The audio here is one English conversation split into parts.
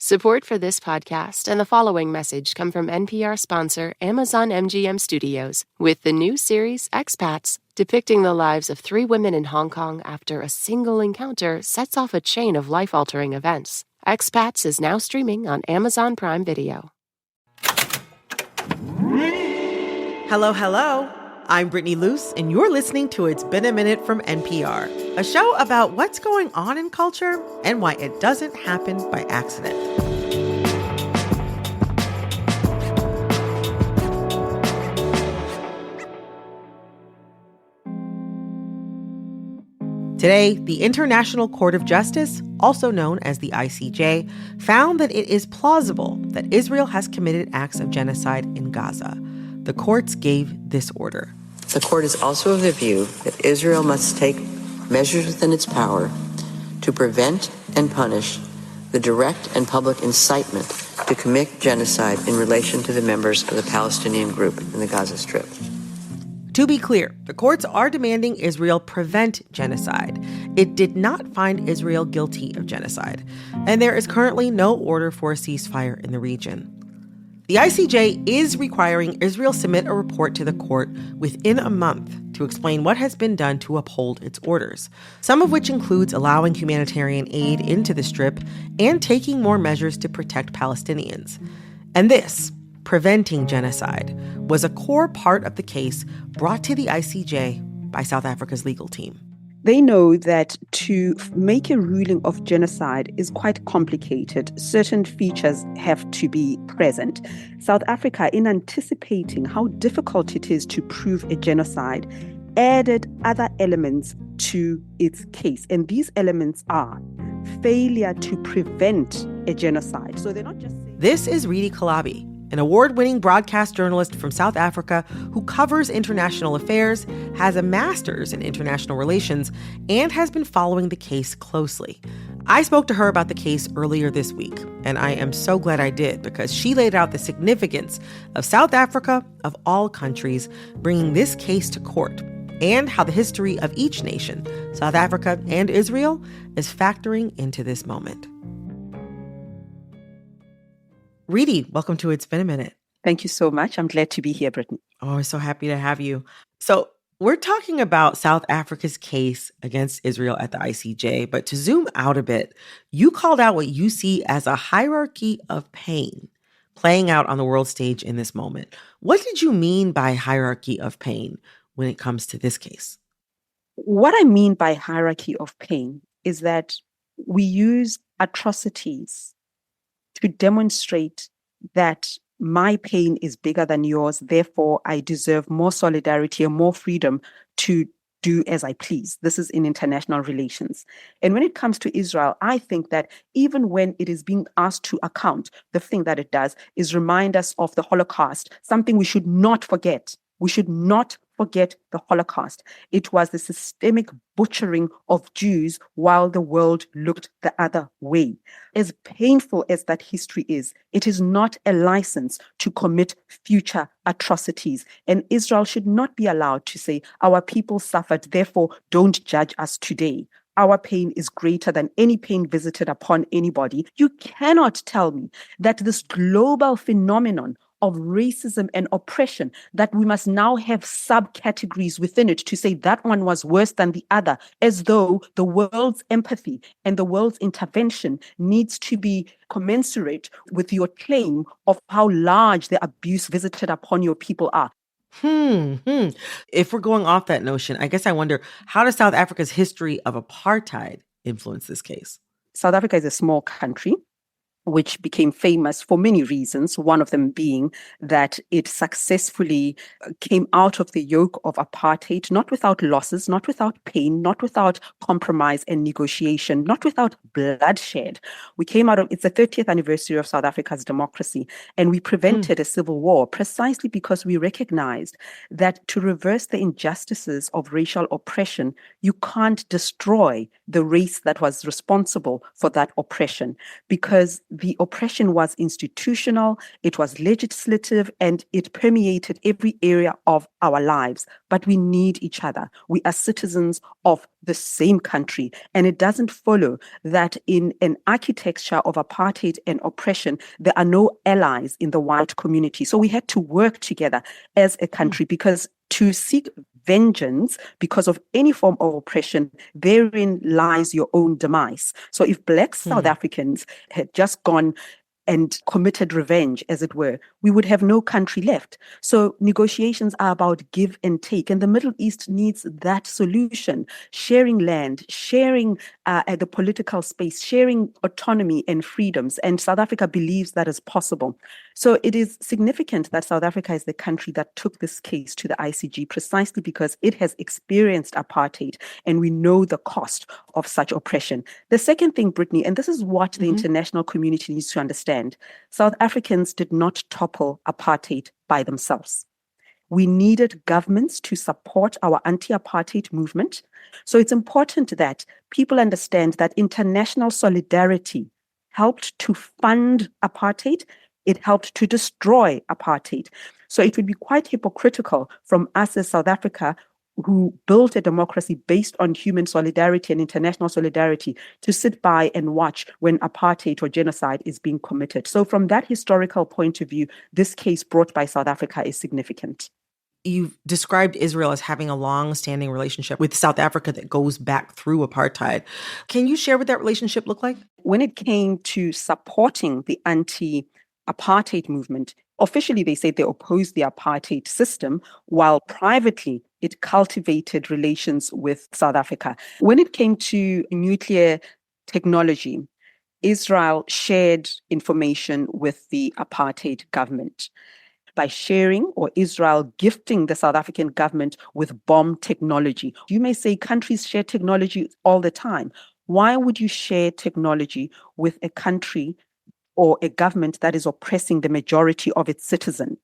Support for this podcast and the following message come from NPR sponsor Amazon MGM Studios with the new series Expats, depicting the lives of 3 women in Hong Kong after a single encounter sets off a chain of life-altering events. Expats is now streaming on Amazon Prime Video. Hello, hello. I'm Brittany Luse, and you're listening to It's Been a Minute from NPR, a show about what's going on in culture and why it doesn't happen by accident. Today, the International Court of Justice, also known as the ICJ, found that it is plausible that Israel has committed acts of genocide in Gaza. The courts gave this order. The court is also of the view that Israel must take measures within its power to prevent and punish the direct and public incitement to commit genocide in relation to the members of the Palestinian group in the Gaza Strip. To be clear, the courts are demanding Israel prevent genocide. It did not find Israel guilty of genocide, and there is currently no order for a ceasefire in the region. The ICJ is requiring Israel submit a report to the court within a month to explain what has been done to uphold its orders, some of which includes allowing humanitarian aid into the Strip and taking more measures to protect Palestinians. And this, preventing genocide, was a core part of the case brought to the ICJ by South Africa's legal team. They know that to make a ruling of genocide is quite complicated. Certain features have to be present. South Africa, in anticipating how difficult it is to prove a genocide, added other elements to its case. And these elements are failure to prevent a genocide. So they're not just saying... This is Redi Tlhabi, an award-winning broadcast journalist from South Africa who covers international affairs, has a master's in international relations, and has been following the case closely. I spoke to her about the case earlier this week, and I am so glad I did because she laid out the significance of South Africa, of all countries, bringing this case to court, and how the history of each nation, South Africa and Israel, is factoring into this moment. Redi, welcome to It's Been a Minute. Thank you so much. I'm glad to be here, Brittany. Oh, I'm so happy to have you. So we're talking about South Africa's case against Israel at the ICJ, but to zoom out a bit, you called out what you see as a hierarchy of pain playing out on the world stage in this moment. What did you mean by hierarchy of pain when it comes to this case? What I mean by hierarchy of pain is that we use atrocities to demonstrate that my pain is bigger than yours, therefore I deserve more solidarity and more freedom to do as I please. This is in international relations. And when it comes to Israel, I think that even when it is being asked to account, the thing that it does is remind us of the Holocaust, something we should not forget. We should not forget the Holocaust. It was the systemic butchering of Jews while the world looked the other way. As painful as that history is, it is not a license to commit future atrocities. And Israel should not be allowed to say, our people suffered, therefore don't judge us today. Our pain is greater than any pain visited upon anybody. You cannot tell me that this global phenomenon of racism and oppression, that we must now have subcategories within it to say that one was worse than the other, as though the world's empathy and the world's intervention needs to be commensurate with your claim of how large the abuse visited upon your people are. If we're going off that notion, I guess I wonder, how does South Africa's history of apartheid influence this case? South Africa is a small country which became famous for many reasons, one of them being that it successfully came out of the yoke of apartheid, not without losses, not without pain, not without compromise and negotiation, not without bloodshed. We came out of, it's the 30th anniversary of South Africa's democracy, and we prevented a civil war precisely because we recognized that to reverse the injustices of racial oppression, you can't destroy the race that was responsible for that oppression, because the oppression was institutional, it was legislative, and it permeated every area of our lives. But we need each other. We are citizens of the same country. And it doesn't follow that in an architecture of apartheid and oppression, there are no allies in the white community. So we had to work together as a country, because to seek vengeance because of any form of oppression, therein lies your own demise. So if Black South Africans had just gone and committed revenge, as it were, we would have no country left. So negotiations are about give and take. And the Middle East needs that solution, sharing land, sharing the political space, sharing autonomy and freedoms. And South Africa believes that is possible. So it is significant that South Africa is the country that took this case to the ICJ precisely because it has experienced apartheid and we know the cost of such oppression. The second thing, Brittany, and this is what the international community needs to understand, South Africans did not topple apartheid by themselves. We needed governments to support our anti-apartheid movement. So it's important that people understand that international solidarity helped to fund apartheid. It helped to destroy apartheid. So it would be quite hypocritical from us as South Africa, who built a democracy based on human solidarity and international solidarity, to sit by and watch when apartheid or genocide is being committed. So from that historical point of view, this case brought by South Africa is significant. You've described Israel as having a long-standing relationship with South Africa that goes back through apartheid. Can you share what that relationship looked like? When it came to supporting the anti-apartheid movement, officially they said they opposed the apartheid system, while privately it cultivated relations with South Africa. When it came to nuclear technology, Israel shared information with the apartheid government. By sharing or Israel gifting the South African government with bomb technology. You may say countries share technology all the time. Why would you share technology with a country or a government that is oppressing the majority of its citizens?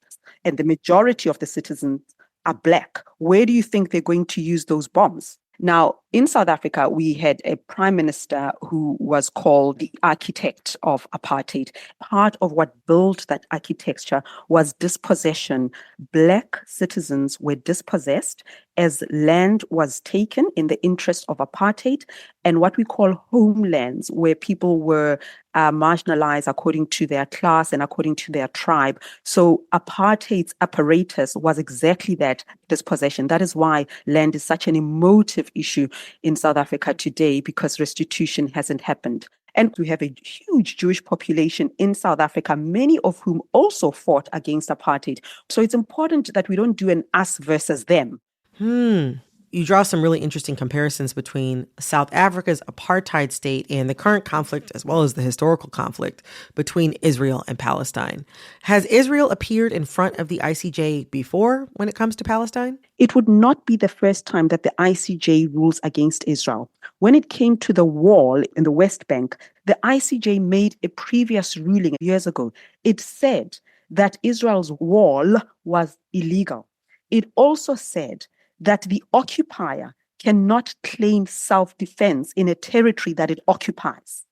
And the majority of the citizens are Black. Where do you think they're going to use those bombs? Now, in South Africa, we had a prime minister who was called the architect of apartheid. Part of what built that architecture was dispossession. Black citizens were dispossessed as land was taken in the interest of apartheid, and what we call homelands, where people were marginalized according to their class and according to their tribe. So apartheid's apparatus was exactly that, dispossession. That is why land is such an emotive issue in South Africa today, because restitution hasn't happened. And we have a huge Jewish population in South Africa, many of whom also fought against apartheid. So it's important that we don't do an us versus them. You draw some really interesting comparisons between South Africa's apartheid state and the current conflict, as well as the historical conflict between Israel and Palestine. Has Israel appeared in front of the ICJ before when it comes to Palestine? It would not be the first time that the ICJ rules against Israel. When it came to the wall in the West Bank, the ICJ made a previous ruling years ago. It said that Israel's wall was illegal. It also said that the occupier cannot claim self-defense in a territory that it occupies.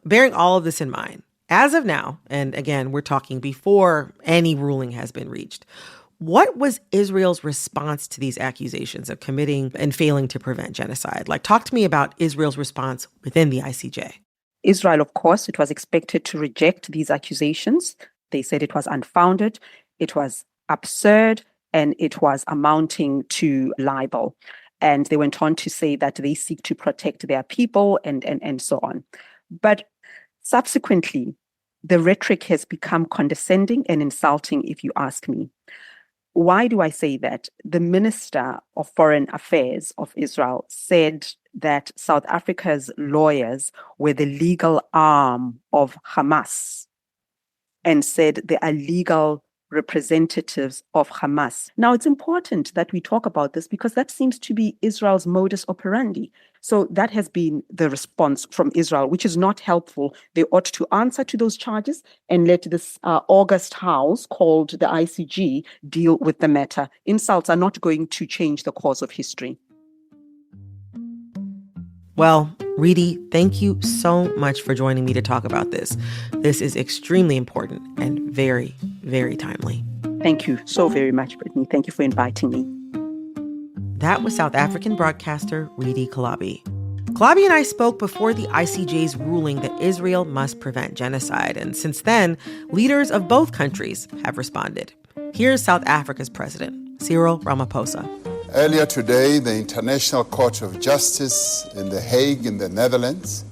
Bearing all of this in mind, as of now, and again, we're talking before any ruling has been reached, what was Israel's response to these accusations of committing and failing to prevent genocide? Talk to me about Israel's response within the ICJ. Israel, of course, it was expected to reject these accusations. They said it was unfounded, it was absurd, and it was amounting to libel. And they went on to say that they seek to protect their people and so on. But subsequently, the rhetoric has become condescending and insulting, if you ask me. Why do I say that? The Minister of Foreign Affairs of Israel said that South Africa's lawyers were the legal arm of Hamas, and said they are legal representatives of Hamas. Now, it's important that we talk about this because that seems to be Israel's modus operandi. So that has been the response from Israel, which is not helpful. They ought to answer to those charges and let this August House called the ICJ deal with the matter. Insults are not going to change the course of history. Well, Redi, thank you so much for joining me to talk about this. This is extremely important and very, very timely. Thank you so very much, Brittany. Thank you for inviting me. That was South African broadcaster Redi Tlhabi. Tlhabi and I spoke before the ICJ's ruling that Israel must prevent genocide. And since then, leaders of both countries have responded. Here's South Africa's president, Cyril Ramaphosa. Earlier today, the International Court of Justice in The Hague in the Netherlands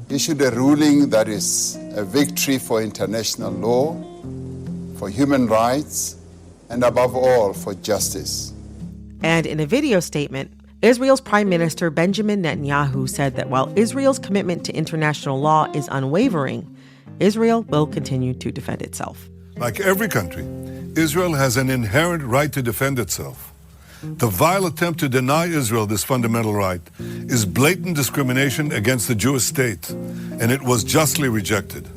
issued a ruling that is a victory for international law, for human rights, and above all, for justice. And in a video statement, Israel's Prime Minister Benjamin Netanyahu said that while Israel's commitment to international law is unwavering, Israel will continue to defend itself. Like every country, Israel has an inherent right to defend itself. The vile attempt to deny Israel this fundamental right is blatant discrimination against the Jewish state, and it was justly rejected.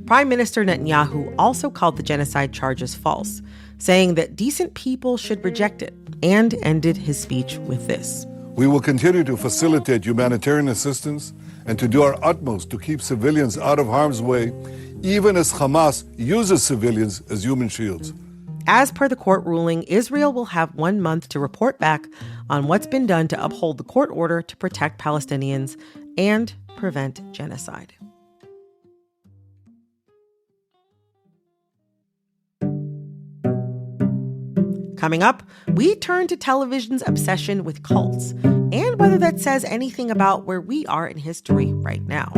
Prime Minister Netanyahu also called the genocide charges false, saying that decent people should reject it, and ended his speech with this. We will continue to facilitate humanitarian assistance and to do our utmost to keep civilians out of harm's way, even as Hamas uses civilians as human shields. As per the court ruling, Israel will have 1 month to report back on what's been done to uphold the court order to protect Palestinians and prevent genocide. Coming up, we turn to television's obsession with cults and whether that says anything about where we are in history right now.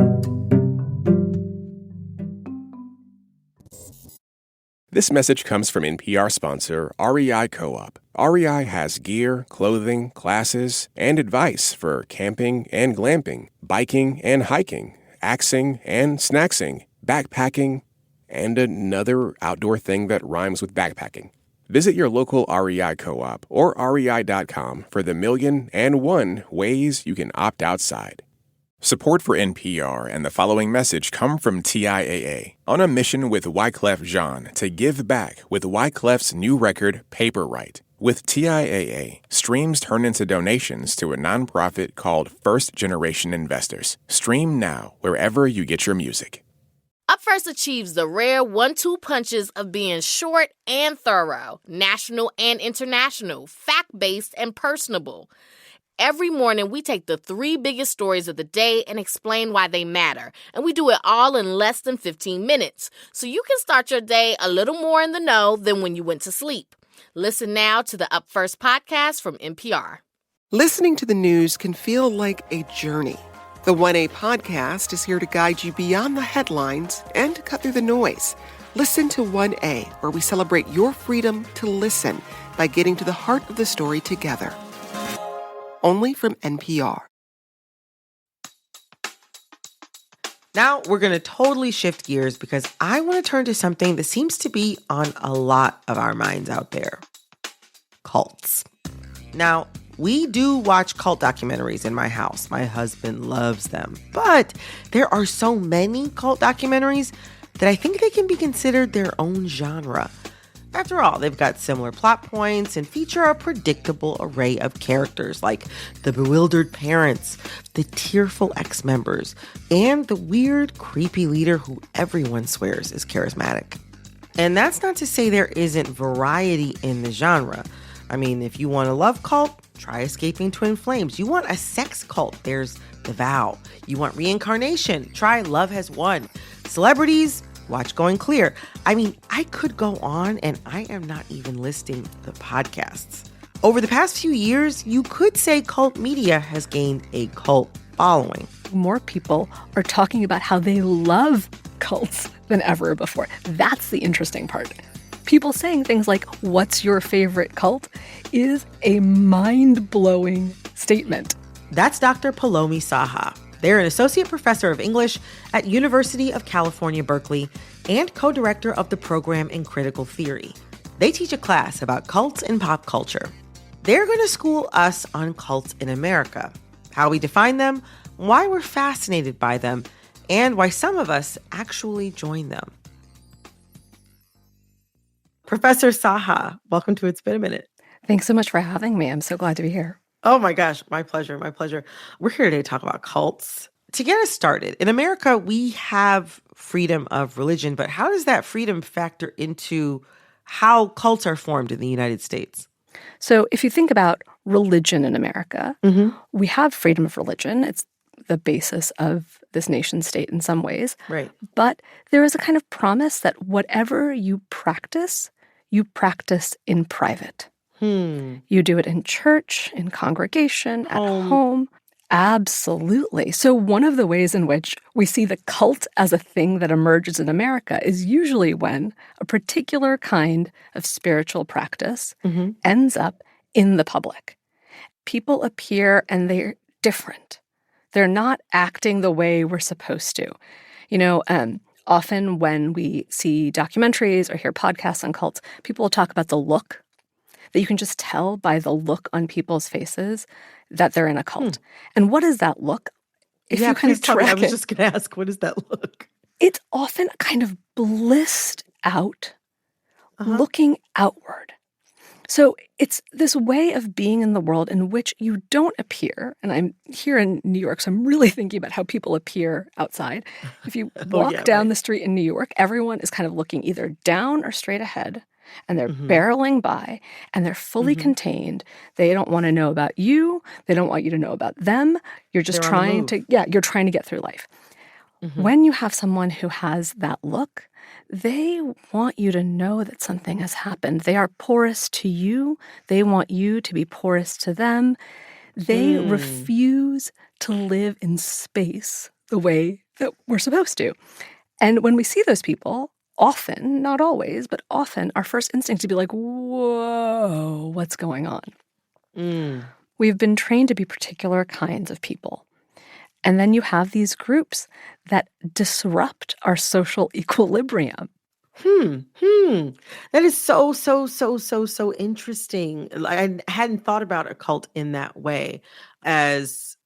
This message comes from NPR sponsor REI Co-op. REI has gear, clothing, classes, and advice for camping and glamping, biking and hiking, axing and snacksing, backpacking, and another outdoor thing that rhymes with backpacking. Visit your local REI Co-op or rei.com for the 1,000,001 ways you can opt outside. Support for NPR and the following message come from TIAA, on a mission with Wyclef Jean to give back with Wyclef's new record, Paper Right. With TIAA, streams turn into donations to a nonprofit called First Generation Investors. Stream now wherever you get your music. Up First achieves the rare 1-2 punches of being short and thorough, national and international, fact-based and personable. Every morning, we take the 3 biggest stories of the day and explain why they matter. And we do it all in less than 15 minutes. So you can start your day a little more in the know than when you went to sleep. Listen now to the Up First podcast from NPR. Listening to the news can feel like a journey. The 1A podcast is here to guide you beyond the headlines and to cut through the noise. Listen to 1A, where we celebrate your freedom to listen by getting to the heart of the story together. Only from NPR. Now we're going to totally shift gears because I want to turn to something that seems to be on a lot of our minds out there. Cults. Now, we do watch cult documentaries in my house. My husband loves them. But there are so many cult documentaries that I think they can be considered their own genre. After all, they've got similar plot points and feature a predictable array of characters like the bewildered parents, the tearful ex-members, and the weird, creepy leader who everyone swears is charismatic. And that's not to say there isn't variety in the genre. I mean, if you want a love cult, try Escaping Twin Flames. You want a sex cult, there's The Vow. You want reincarnation, try Love Has Won. Celebrities, watch Going Clear. I mean, I could go on, and I am not even listing the podcasts. Over the past few years, you could say cult media has gained a cult following. More people are talking about how they love cults than ever before. That's the interesting part. People saying things like, "What's your favorite cult?" is a mind-blowing statement. That's Dr. Poulomi Saha. They're an associate professor of English at University of California, Berkeley, and co-director of the program in critical theory. They teach a class about cults and pop culture. They're going to school us on cults in America, how we define them, why we're fascinated by them, and why some of us actually join them. Professor Saha, welcome to It's Been a Minute. Thanks so much for having me. I'm so glad to be here. Oh my gosh, my pleasure, my pleasure. We're here today to talk about cults. To get us started, in America, we have freedom of religion, but how does that freedom factor into how cults are formed in the United States? So if you think about religion in America, we have freedom of religion. It's the basis of this nation state in some ways. Right. But there is a kind of promise that whatever you practice in private. You do it in church, in congregation, at home. Absolutely. So one of the ways in which we see the cult as a thing that emerges in America is usually when a particular kind of spiritual practice ends up in the public. People appear and they're different. They're not acting the way we're supposed to. Often when we see documentaries or hear podcasts on cults, people will talk about the look, that you can just tell by the look on people's faces that they're in a cult. And what does that look? If you kind of track I was just going to ask, what does that look? It's often kind of blissed out, looking outward. So it's this way of being in the world in which you don't appear, and I'm here in New York, so I'm really thinking about how people appear outside. If you walk down the street in New York, everyone is kind of looking either down or straight ahead, and they're barreling by, and they're fully contained. They don't want to know about you. They don't want you to know about them. You're just trying to get through life. When you have someone who has that look, they want you to know that something has happened. They are porous to you. They want you to be porous to them. They refuse to live in space the way that we're supposed to. And when we see those people, often, not always, but often, our first instinct is to be like, whoa, what's going on? We've been trained to be particular kinds of people. And then you have these groups that disrupt our social equilibrium. That is so interesting. I hadn't thought about a cult in that way as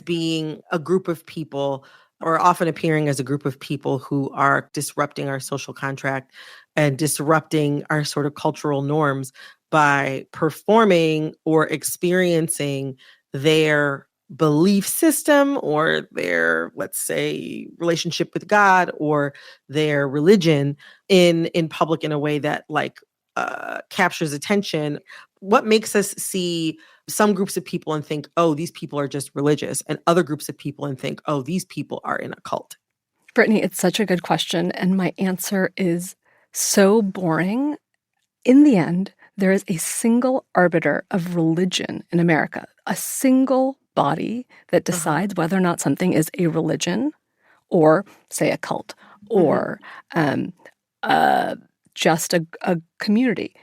being a group of people, or often appearing as a group of people who are disrupting our social contract and disrupting our sort of cultural norms by performing or experiencing their belief system or their, let's say, relationship with God or their religion in public in a way that captures attention. What makes us see some groups of people and think, oh, these people are just religious, and other groups of people and think, oh, these people are in a cult? Brittany, it's such a good question, and my answer is so boring. In the end, there is a single arbiter of religion in America, a single body that decides whether or not something is a religion or, say, a cult or just a community.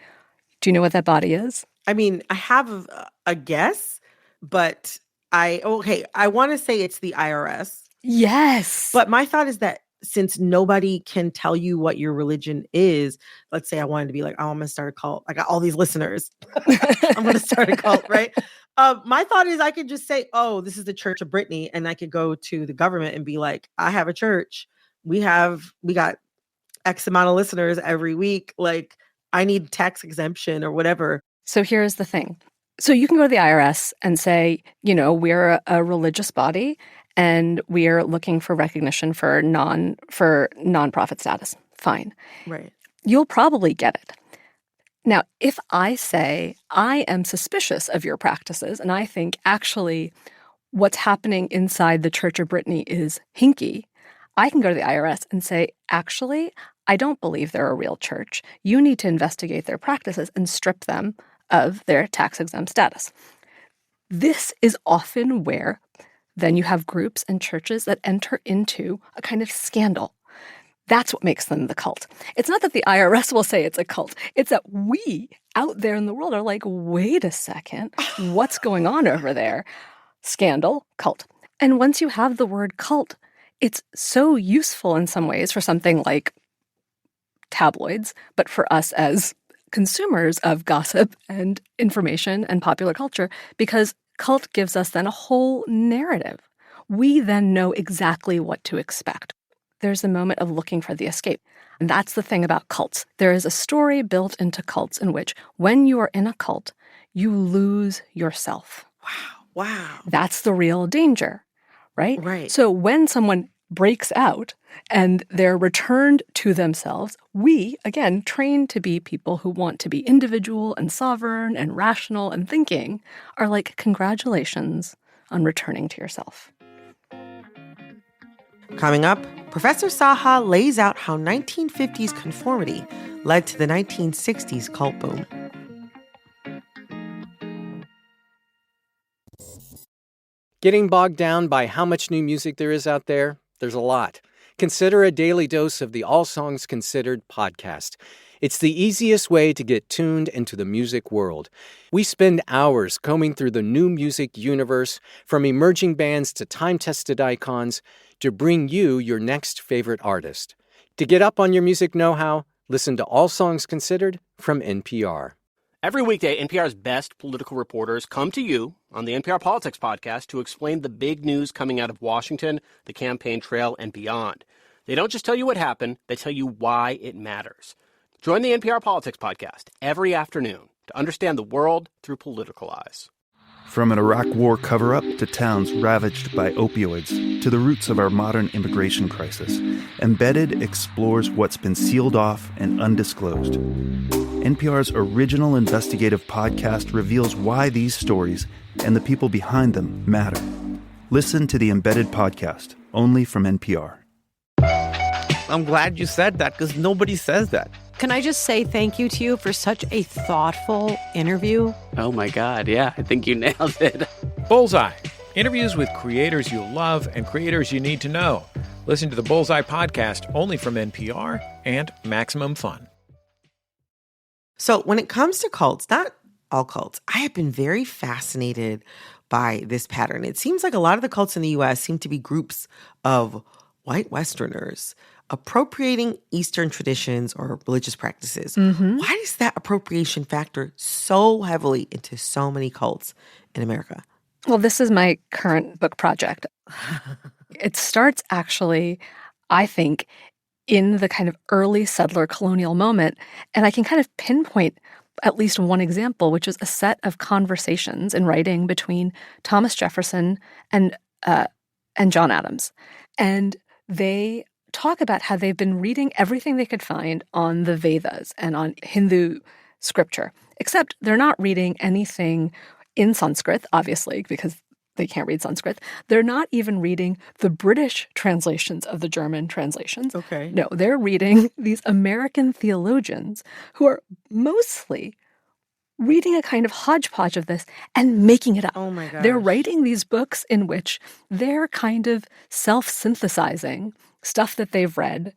Do you know what that body is? I mean, I have a guess, but I want to say it's the IRS. Yes. But my thought is that since nobody can tell you what your religion is, let's say I wanted to be like, oh, I'm going to start a cult. I got all these listeners. I'm going to start a cult, right? My thought is I could just say, oh, this is the Church of Brittany. And I could go to the government and be like, I have a church. We got X amount of listeners every week. Like, I need tax exemption or whatever. So here's the thing. So you can go to the IRS and say, we're a religious body and we're looking for recognition for nonprofit status. Fine. Right. You'll probably get it. Now, if I say I am suspicious of your practices and I think actually what's happening inside the Church of Brittany is hinky, I can go to the IRS and say, actually, I don't believe they're a real church. You need to investigate their practices and strip them of their tax-exempt status. This is often where then you have groups and churches that enter into a kind of scandal. That's what makes them the cult. It's not that the IRS will say it's a cult. It's that we out there in the world are like, wait a second, what's going on over there? Scandal, cult. And once you have the word cult, it's so useful in some ways for something like tabloids, but for us as consumers of gossip and information and popular culture, because cult gives us then a whole narrative. We then know exactly what to expect. There's a moment of looking for the escape. And that's the thing about cults. There is a story built into cults in which when you are in a cult, you lose yourself. Wow. That's the real danger, right? Right. So when someone breaks out and they're returned to themselves, we, again, trained to be people who want to be individual and sovereign and rational and thinking, are like, congratulations on returning to yourself. Coming up, Professor Saha lays out how 1950s conformity led to the 1960s cult boom. Getting bogged down by how much new music there is out there? There's a lot. Consider a daily dose of the All Songs Considered podcast. It's the easiest way to get tuned into the music world. We spend hours combing through the new music universe, from emerging bands to time-tested icons, to bring you your next favorite artist. To get up on your music know-how, listen to All Songs Considered from NPR. Every weekday, NPR's best political reporters come to you on the NPR Politics Podcast to explain the big news coming out of Washington, the campaign trail, and beyond. They don't just tell you what happened, they tell you why it matters. Join the NPR Politics Podcast every afternoon to understand the world through political eyes. From an Iraq War cover-up to towns ravaged by opioids to the roots of our modern immigration crisis, Embedded explores what's been sealed off and undisclosed. NPR's original investigative podcast reveals why these stories and the people behind them matter. Listen to the Embedded podcast, only from NPR. I'm glad you said that because nobody says that. Can I just say thank you to you for such a thoughtful interview? Oh my God, yeah, I think you nailed it. Bullseye. Interviews with creators you love and creators you need to know. Listen to the Bullseye podcast only from NPR and Maximum Fun. So when it comes to cults, not all cults, I have been very fascinated by this pattern. It seems like a lot of the cults in the U.S. seem to be groups of white Westerners appropriating Eastern traditions or religious practices. Mm-hmm. Why does that appropriation factor so heavily into so many cults in America? Well, this is my current book project. It starts actually, I think, in the kind of early settler colonial moment, and I can kind of pinpoint at least one example, which is a set of conversations in writing between Thomas Jefferson and John Adams. And they talk about how they've been reading everything they could find on the Vedas and on Hindu scripture, except they're not reading anything in Sanskrit, obviously, because they can't read Sanskrit. They're not even reading the British translations of the German translations. Okay. No, they're reading these American theologians who are mostly reading a kind of hodgepodge of this and making it up. Oh my gosh. They're writing these books in which they're kind of self-synthesizing stuff that they've read.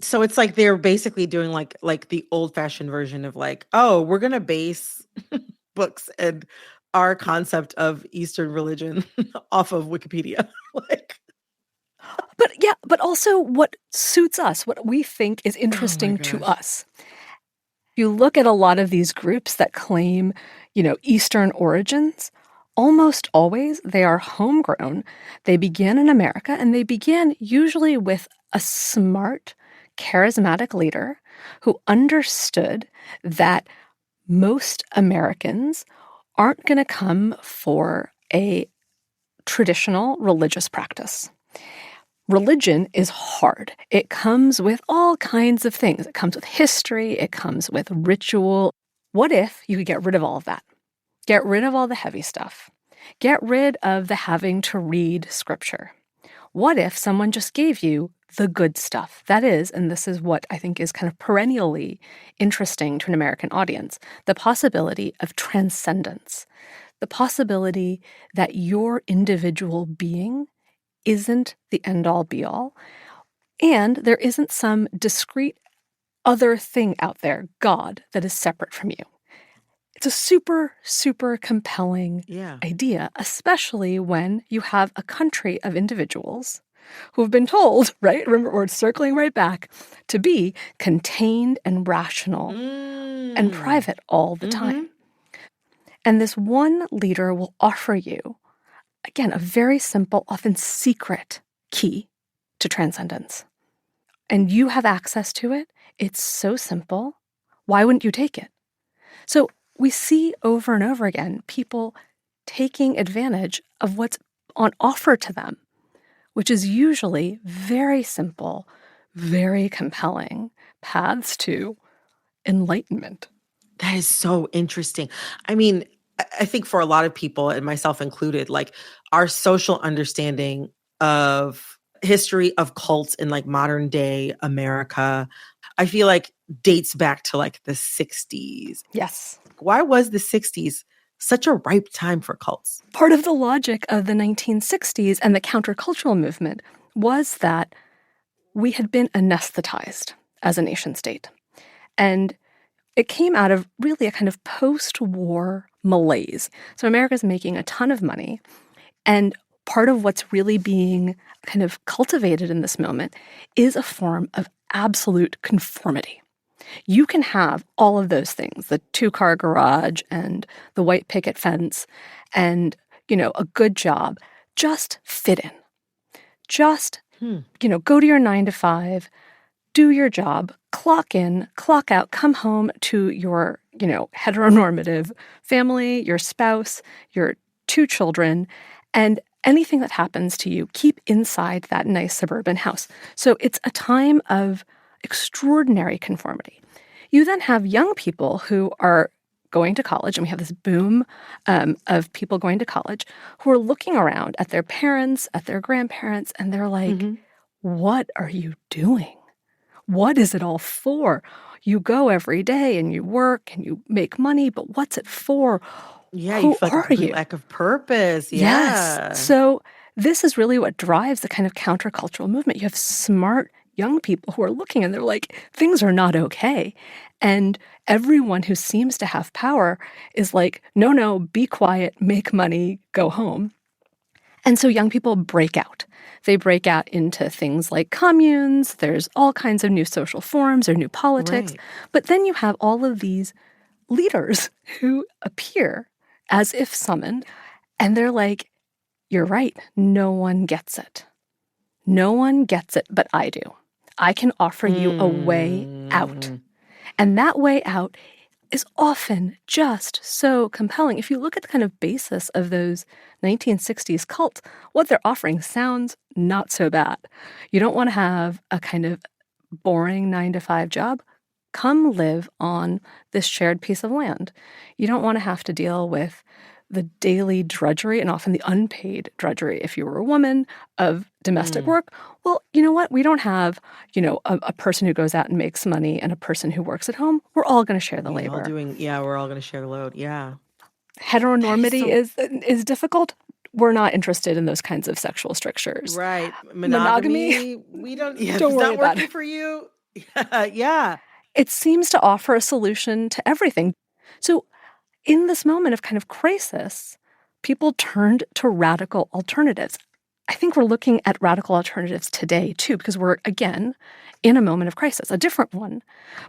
So it's like they're basically doing like the old-fashioned version of like, oh, we're going to base books and our concept of Eastern religion off of Wikipedia. But also what suits us, what we think is interesting to us. You look at a lot of these groups that claim, Eastern origins, almost always they are homegrown. They begin in America, and they begin usually with a smart, charismatic leader who understood that most Americans aren't going to come for a traditional religious practice. Religion is hard. It comes with all kinds of things. It comes with history. It comes with ritual. What if you could get rid of all of that? Get rid of all the heavy stuff. Get rid of the having to read scripture. What if someone just gave you the good stuff? That is, and this is what I think is kind of perennially interesting to an American audience, the possibility of transcendence, the possibility that your individual being isn't the end-all be-all, and there isn't some discrete other thing out there, God, that is separate from you. It's a super, super compelling idea, especially when you have a country of individuals who have been told, right, remember, we're circling right back, to be contained and rational and private all the time. And this one leader will offer you, again, a very simple, often secret key to transcendence. And you have access to it. It's so simple. Why wouldn't you take it? So we see over and over again people taking advantage of what's on offer to them, which is usually very simple, very compelling paths to enlightenment. That is so interesting. I mean, I think for a lot of people, and myself included, like our social understanding of history of cults in like modern day America, I feel like dates back to like the 60s. Yes. Why was the 60s such a ripe time for cults? Part of the logic of the 1960s and the countercultural movement was that we had been anesthetized as a nation state. And it came out of really a kind of post-war malaise. So America's making a ton of money. And part of what's really being kind of cultivated in this moment is a form of absolute conformity. You can have all of those things, the 2-car garage and the white picket fence and, a good job, just fit in. Just, go to your 9 to 5, do your job, clock in, clock out, come home to your, heteronormative family, your spouse, your 2 children, and anything that happens to you, keep inside that nice suburban house. So it's a time of extraordinary conformity. You then have young people who are going to college, and we have this boom of people going to college who are looking around at their parents, at their grandparents, and they're like, what are you doing? What is it all for? You go every day and you work and you make money, but what's it for? Yeah, Who you feel like are a you? lack of purpose. Yeah. Yes. So this is really what drives the kind of countercultural movement. You have smart young people who are looking and they're like, things are not okay. And everyone who seems to have power is like, no, be quiet, make money, go home. And so young people break out. They break out into things like communes. There's all kinds of new social forms or new politics. Right. But then you have all of these leaders who appear as if summoned, and they're like, you're right, no one gets it. No one gets it, but I do. I can offer you a way out. And that way out is often just so compelling. If you look at the kind of basis of those 1960s cults, what they're offering sounds not so bad. You don't want to have a kind of boring 9 to 5 job. Come live on this shared piece of land. You don't want to have to deal with the daily drudgery and often the unpaid drudgery, if you were a woman, of domestic work. Well, you know what? We don't have, a person who goes out and makes money and a person who works at home. We're all going to share the labor. We're all going to share the load. Yeah. Heteronormity is difficult. We're not interested in those kinds of sexual strictures. Right. Monogamy. We don't. Yeah, don't it's worry not about working it. For you. Yeah. It seems to offer a solution to everything. So in this moment of kind of crisis, people turned to radical alternatives. I think we're looking at radical alternatives today, too, because we're, again, in a moment of crisis, a different one.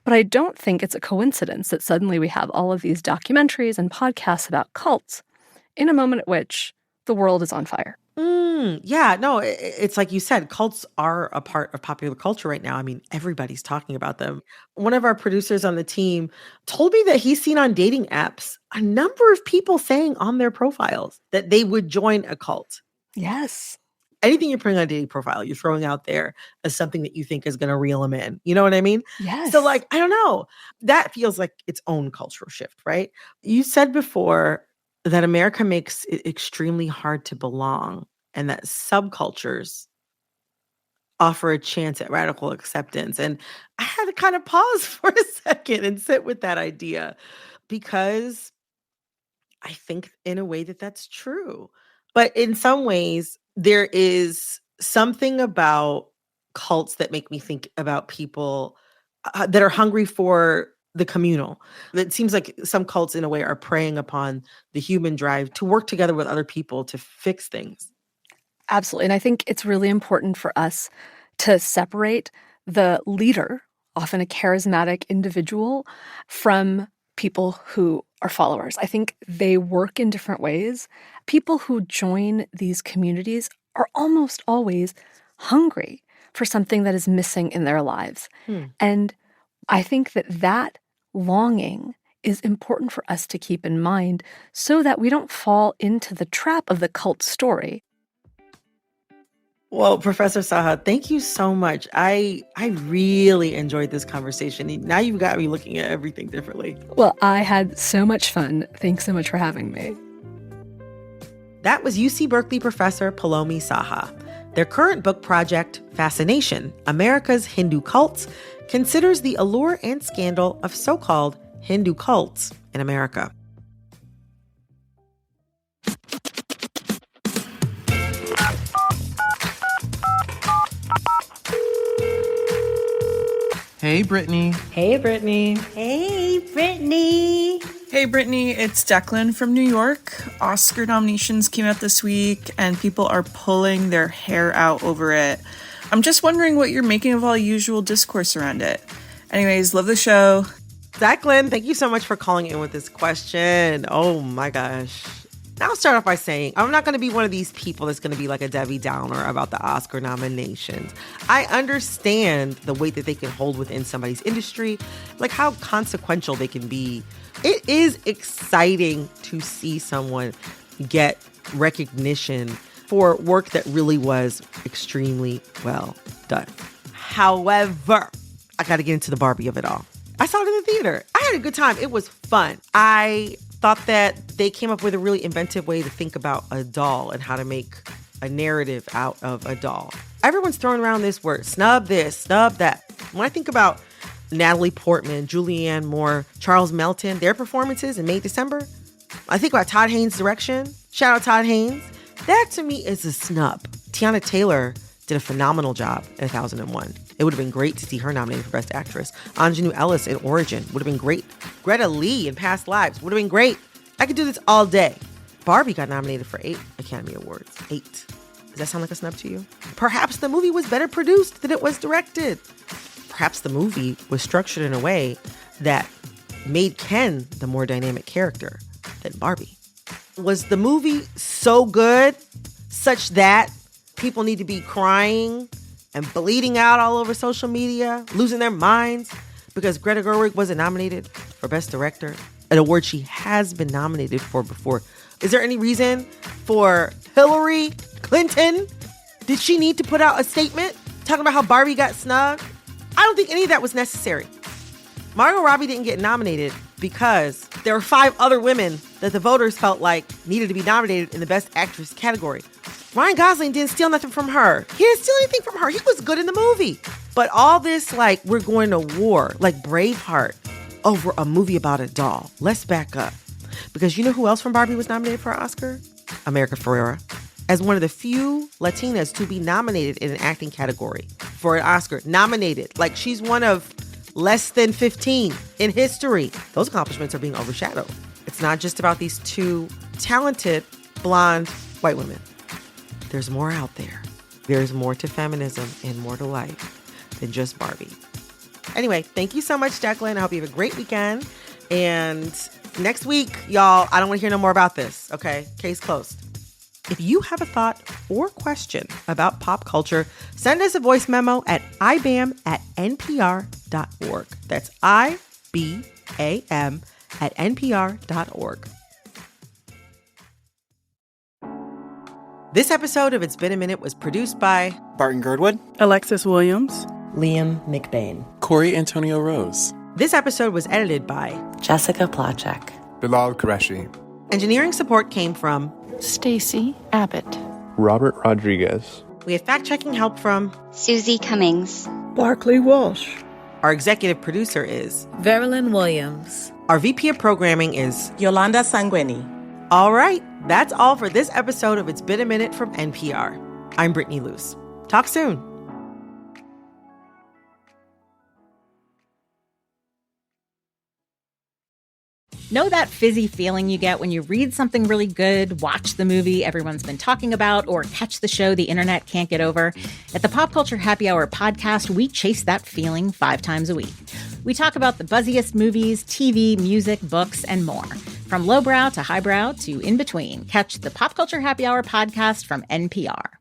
But I don't think it's a coincidence that suddenly we have all of these documentaries and podcasts about cults in a moment at which the world is on fire. Yeah, no, it's like you said, cults are a part of popular culture right now. I mean, everybody's talking about them. One of our producers on the team told me that he's seen on dating apps a number of people saying on their profiles that they would join a cult. Yes. Anything you're putting on a dating profile, you're throwing out there as something that you think is going to reel them in. You know what I mean? Yes. So like, I don't know. That feels like its own cultural shift, right? You said before that America makes it extremely hard to belong and that subcultures offer a chance at radical acceptance. And I had to kind of pause for a second and sit with that idea because I think in a way that that's true. But in some ways, there is something about cults that make me think about people that are hungry for the communal. It seems like some cults in a way are preying upon the human drive to work together with other people to fix things. Absolutely. And I think it's really important for us to separate the leader, often a charismatic individual, from people who are followers. I think they work in different ways. People who join these communities are almost always hungry for something that is missing in their lives. And I think that longing is important for us to keep in mind so that we don't fall into the trap of the cult story. Well, Professor Saha, thank you so much. I really enjoyed this conversation. Now you've got me looking at everything differently. Well, I had so much fun. Thanks so much for having me. That was UC Berkeley professor Poulomi Saha. Their current book project, Fascination, America's Hindu Cults, considers the allure and scandal of so-called Hindu cults in America. Hey, Brittany. Hey, Brittany. Hey, Brittany. Hey, Brittany, it's Declan from New York. Oscar nominations came out this week, and people are pulling their hair out over it. I'm just wondering what you're making of all the usual discourse around it. Anyways, love the show. Declan, thank you so much for calling in with this question. Oh my gosh. Now I'll start off by saying I'm not going to be one of these people that's going to be like a Debbie Downer about the Oscar nominations. I understand the weight that they can hold within somebody's industry, like how consequential they can be. It is exciting to see someone get recognition for work that really was extremely well done. However, I got to get into the Barbie of it all. I saw it in the theater. I had a good time. It was fun. I thought that they came up with a really inventive way to think about a doll and how to make a narrative out of a doll. Everyone's throwing around this word, snub this, snub that. When I think about Natalie Portman, Julianne Moore, Charles Melton, their performances in May, December, I think about Todd Haynes' direction. Shout out Todd Haynes. That to me is a snub. Tiana Taylor did a phenomenal job in 1001. It would have been great to see her nominated for Best Actress. Anjanou Ellis in Origin would have been great. Greta Lee in Past Lives would have been great. I could do this all day. Barbie got nominated for 8 Academy Awards. 8. Does that sound like a snub to you? Perhaps the movie was better produced than it was directed. Perhaps the movie was structured in a way that made Ken the more dynamic character than Barbie. Was the movie so good such that people need to be crying and bleeding out all over social media, losing their minds because Greta Gerwig wasn't nominated for Best Director, an award she has been nominated for before? Is there any reason for Hillary Clinton? Did she need to put out a statement talking about how Barbie got snubbed? I don't think any of that was necessary. Margot Robbie didn't get nominated because there were 5 other women that the voters felt like needed to be nominated in the Best Actress category. Ryan Gosling didn't steal nothing from her. He didn't steal anything from her. He was good in the movie. But all this, like, we're going to war, like Braveheart, over a movie about a doll. Let's back up. Because you know who else from Barbie was nominated for an Oscar? America Ferrera. As one of the few Latinas to be nominated in an acting category for an Oscar. Nominated. Like, she's one of less than 15 in history. Those accomplishments are being overshadowed. It's not just about these 2 talented, blonde, white women. There's more out there. There's more to feminism and more to life than just Barbie. Anyway, thank you so much, Declan. I hope you have a great weekend. And next week, y'all, I don't want to hear no more about this, okay? Case closed. If you have a thought or question about pop culture, send us a voice memo at ibam@npr.org. That's IBAM@npr.org. This episode of It's Been a Minute was produced by Barton Girdwood, Alexis Williams, Liam McBain, Corey Antonio Rose. This episode was edited by Jessica Placzek, Bilal Qureshi. Engineering support came from Stacy Abbott, Robert Rodriguez. We had fact-checking help from Susie Cummings, Barclay Walsh. Our executive producer is Verilyn Williams. Our VP of programming is Yolanda Sanguini. All right, that's all for this episode of It's Been a Minute from NPR. I'm Brittany Luse. Talk soon. Know that fizzy feeling you get when you read something really good, watch the movie everyone's been talking about, or catch the show the internet can't get over? At the Pop Culture Happy Hour podcast, we chase that feeling 5 times a week. We talk about the buzziest movies, TV, music, books, and more. From lowbrow to highbrow to in between, catch the Pop Culture Happy Hour podcast from NPR.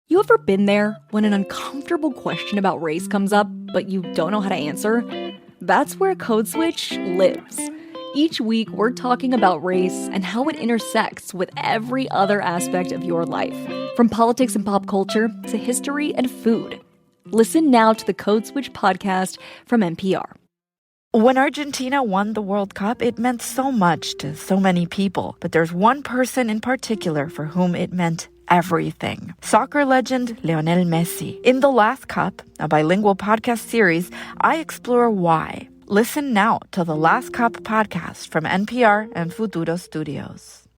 You ever been there when an uncomfortable question about race comes up, but you don't know how to answer? That's where Code Switch lives. Each week, we're talking about race and how it intersects with every other aspect of your life, from politics and pop culture to history and food. Listen now to the Code Switch podcast from NPR. When Argentina won the World Cup, it meant so much to so many people. But there's one person in particular for whom it meant everything. Soccer legend Lionel Messi. In The Last Cup, a bilingual podcast series, I explore why. Listen now to The Last Cup podcast from NPR and Futuro Studios.